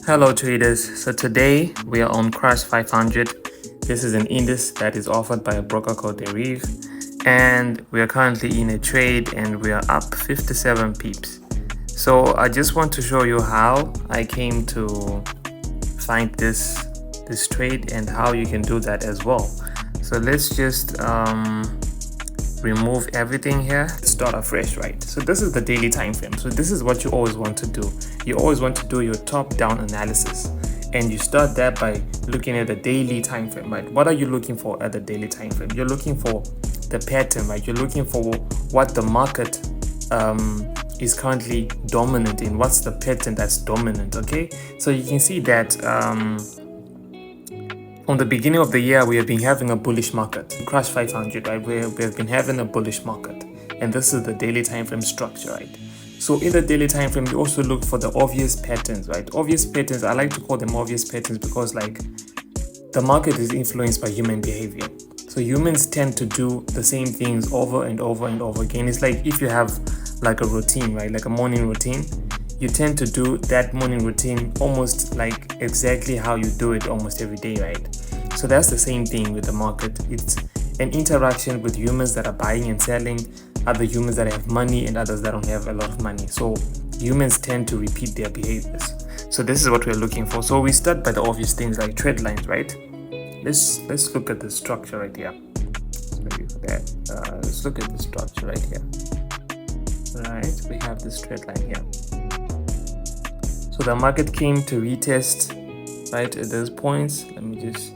Hello traders, so today we are on Crash 500. This is an index that is offered by a broker called Derive, and we are currently in a trade and we are up 57 pips. So I just want to show you how I came to find this trade and how you can do that as well. So let's just remove everything here. Start afresh, right? So this is the daily time frame. So this is what you always want to do. You always want to do your top-down analysis, and you start that by looking at the daily time frame, right? What are you looking for at the daily time frame? You're looking for the pattern, right? You're looking for what the market is currently dominant in. What's the pattern that's dominant? Okay, so you can see that from the beginning of the year, we have been having a bullish market. Crash 500, right? We have been having a bullish market. And this is the daily time frame structure, right? So in the daily time frame, you also look for the obvious patterns, right? Obvious patterns, I like to call them obvious patterns because like the market is influenced by human behavior. So humans tend to do the same things over and over and over again. It's like if you have like a routine, right? Like a morning routine, you tend to do that morning routine almost like exactly how you do it almost every day, right? So that's the same thing with the market. It's an interaction with humans that are buying and selling, other humans that have money and others that don't have a lot of money. So humans tend to repeat their behaviors. So this is what we're looking for. So we start by the obvious things like trend lines, right? Let's look at the structure right here. Sorry for that. Let's look at the structure right here. Right, we have this trend line here. So the market came to retest right at those points. Let me just,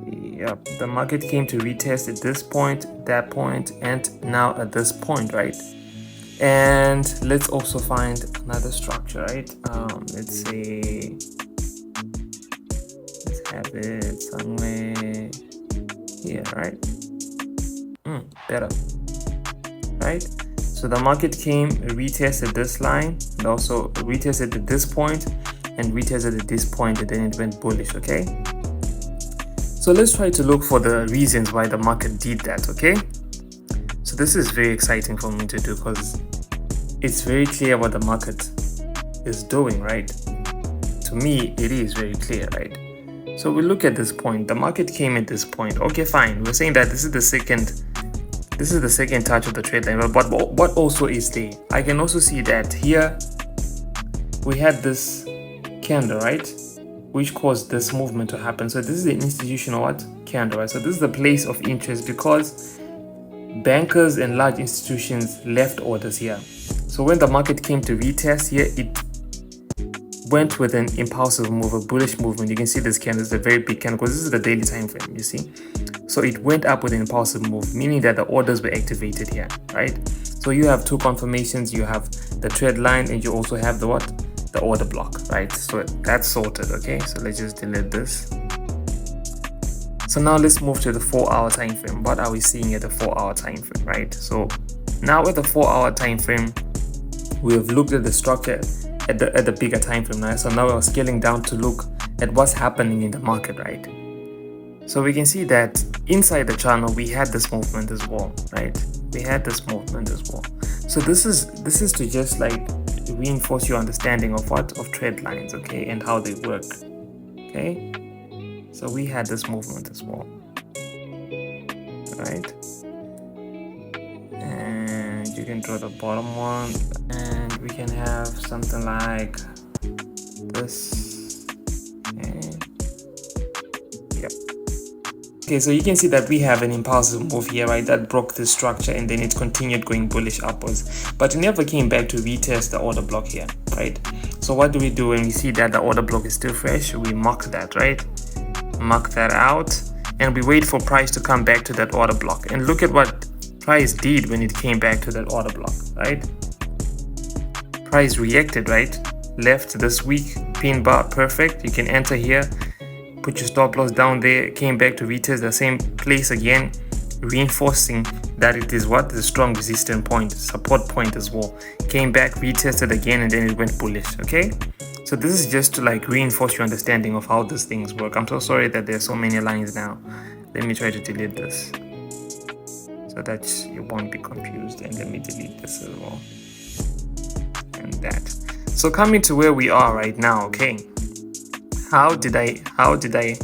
yep, the market came to retest at this point, that point, and now at this point, right? And let's also find another structure, right? Let's say, let's have it somewhere here, right? Better, right? So the market came, retested this line, and also retested at this point, and retested at this point, and then it went bullish, okay? So let's try to look for the reasons why the market did that, okay? So this is very exciting for me to do because it's very clear what the market is doing, right? To me, it is very clear, right? So we look at this point, the market came at this point. Okay, fine. We're saying that this is the second touch of the trade line, but what also is there? I can also see that here we had this candle, right, which caused this movement to happen. So this is the institutional candle, right? So this is the place of interest because bankers and large institutions left orders here. So when the market came to retest here, it went with an impulsive move, a bullish movement. You can see this candle is a very big candle because this is the daily time frame, you see. So it went up with an impulsive move, meaning that the orders were activated here, right? So you have two confirmations. You have the trend line and you also have the the order block, right? So that's sorted, okay? So let's just delete this. So now let's move to the 4-hour time frame. What are we seeing at the 4-hour time frame, right? So now at the 4-hour time frame, we have looked at the structure at the bigger time frame, right? So now we're scaling down to look at what's happening in the market, right? So we can see that inside the channel we had this movement as well, right? We had this movement as well. So this is to just like reinforce your understanding of trend lines, okay, and how they work, okay? So we had this movement as well, right? And you can draw the bottom one, and we can have something like this. Okay, so you can see that we have an impulsive move here, right? That broke the structure and then it continued going bullish upwards, but it never came back to retest the order block here, right? So what do we do when we see that the order block is still fresh? We mark that, right? Mark that out, and we wait for price to come back to that order block. And look at what price did when it came back to that order block, right? Price reacted, right? Left this weak pin bar, perfect. You can enter here, put your stop loss down there, came back to retest the same place again, reinforcing that it is the strong resistance point, support point as well. Came back, retested again, and then it went bullish, okay? So this is just to like reinforce your understanding of how these things work. I'm so sorry that there's so many lines now. Let me try to delete this so that you won't be confused, and let me delete this as well, and that. So coming to where we are right now, okay, how did I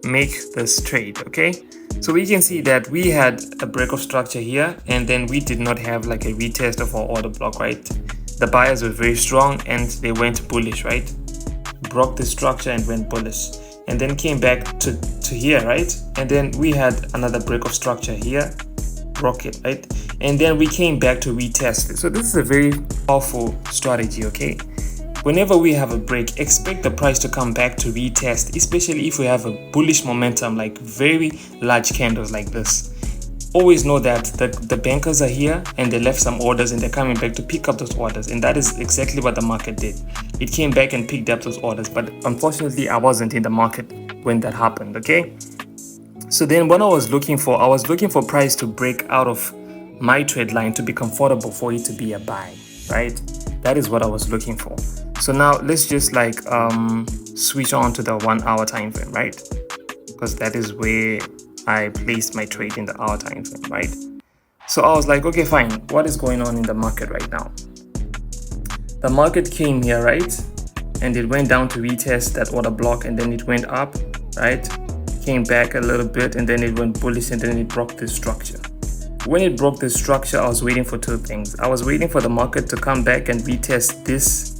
make this trade? Okay, so we can see that we had a break of structure here, and then we did not have like a retest of our order block, right? The buyers were very strong and they went bullish, right? Broke the structure and went bullish, and then came back to here, right? And then we had another break of structure here, broke it, right? And then we came back to retest it. So this is a very powerful strategy, okay? Whenever we have a break, expect the price to come back to retest, especially if we have a bullish momentum, like very large candles like this. Always know that the bankers are here and they left some orders and they're coming back to pick up those orders, and that is exactly what the market did. It came back and picked up those orders, but unfortunately I wasn't in the market when that happened, okay? So then what I was looking for price to break out of my trade line to be comfortable for it to be a buy, right? That is what I was looking for. So now let's just like switch on to the 1 hour time frame, right? Because that is where I placed my trade, in the hour time frame, right? So I was like, okay, fine, what is going on in the market right now? The market came here, right? And it went down to retest that order block, and then it went up, right? Came back a little bit, and then it went bullish, and then it broke this structure. When it broke this structure, I was waiting for two things. I was waiting for the market to come back and retest this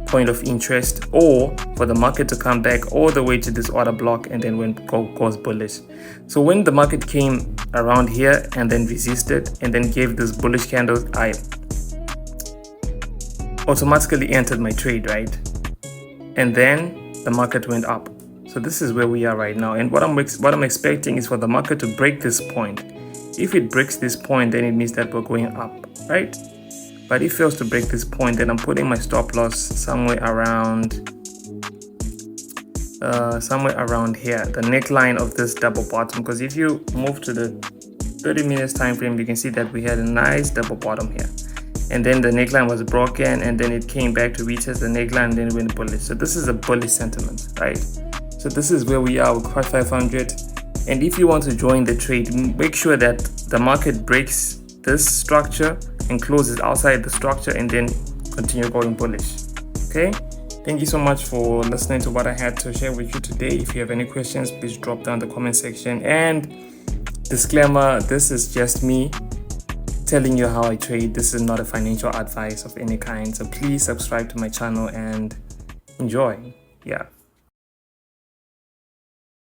point of interest, or for the market to come back all the way to this order block and then goes bullish. So when the market came around here and then resisted and then gave this bullish candle, I automatically entered my trade, right? And then the market went up. So this is where we are right now, and what I'm expecting is for the market to break this point. If it breaks this point, then it means that we're going up, right? But if it fails to break this point, then I'm putting my stop loss somewhere around here, the neckline of this double bottom. Because if you move to the 30 minutes time frame, you can see that we had a nice double bottom here, and then the neckline was broken, and then it came back to retest the neckline, and then it went bullish. So this is a bullish sentiment, right? So this is where we are with Quad 500. And if you want to join the trade, make sure that the market breaks this structure and closes outside the structure, and then continue going bullish. Okay, thank you so much for listening to what I had to share with you today. If you have any questions, please drop down the comment section. And disclaimer, this is just me telling you how I trade. This is not a financial advice of any kind, so please subscribe to my channel and enjoy. Yeah.